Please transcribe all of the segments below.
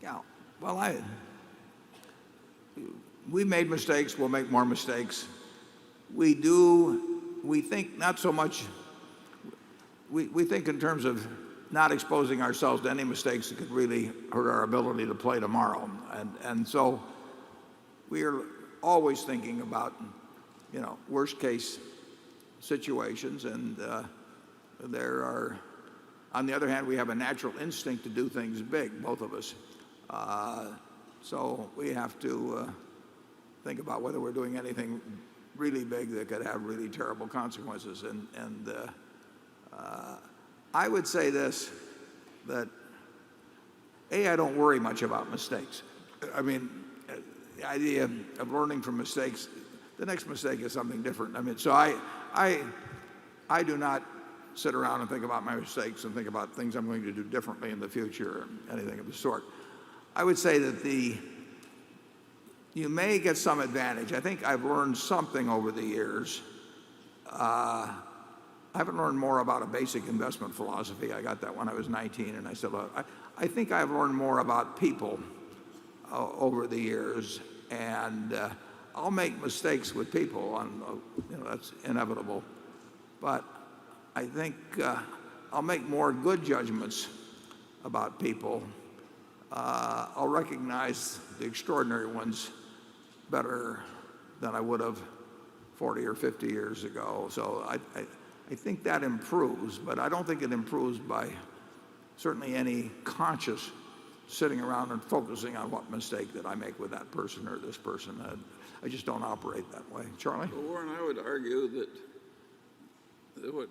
Yeah. Well, we made mistakes. We'll make more mistakes. We do. We think not so much. We think in terms of not exposing ourselves to any mistakes that could really hurt our ability to play tomorrow. And so we are always thinking about, worst case situations. And there are, on the other hand, we have a natural instinct to do things big, both of us. So we have to think about whether we're doing anything really big that could have really terrible consequences. And I would say this, that I don't worry much about mistakes. I mean, the idea of learning from mistakes, the next mistake is something different. I mean, so I do not sit around and think about my mistakes and think about things I'm going to do differently in the future or anything of the sort. I would say that you may get some advantage. I think I've learned something over the years. I haven't learned more about a basic investment philosophy. I got that when I was 19, and I said, I think I've learned more about people over the years, and I'll make mistakes with people, and that's inevitable. But I think I'll make more good judgments about people. I'll recognize the extraordinary ones better than I would have 40 or 50 years ago. So I think that improves, but I don't think it improves by certainly any conscious sitting around and focusing on what mistake did I make with that person or this person. I just don't operate that way. Charlie? Well, Warren, I would argue that what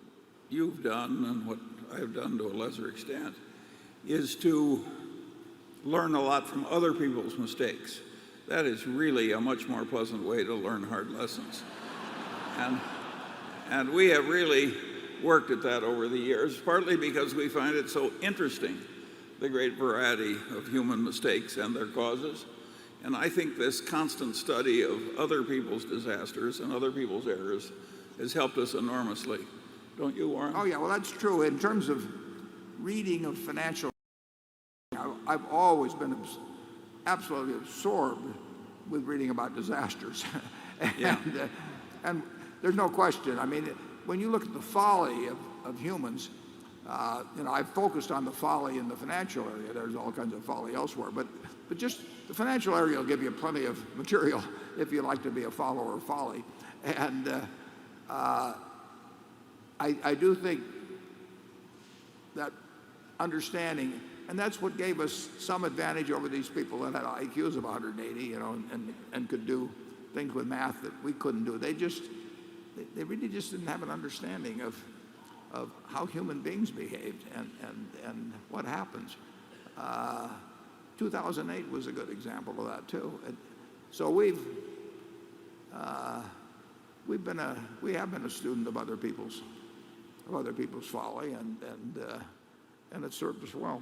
you've done and what I've done to a lesser extent is to learn a lot from other people's mistakes. That is really a much more pleasant way to learn hard lessons. And we have really worked at that over the years, partly because we find it so interesting, the great variety of human mistakes and their causes. And I think this constant study of other people's disasters and other people's errors has helped us enormously. Don't you, Warren? Oh, yeah, well, that's true. In terms of reading of financial, I've always been absolutely absorbed with reading about disasters. Yeah. And there's no question. I mean, when you look at the folly of humans, I've focused on the folly in the financial area. There's all kinds of folly elsewhere. But just the financial area will give you plenty of material if you like to be a follower of folly. And I do think that understanding, and that's what gave us some advantage over these people that had IQs of 180, and could do things with math that we couldn't do. They really just didn't have an understanding of how human beings behaved and what happens. 2008 was a good example of that too. So we have been a student of other people's folly, and it served us well.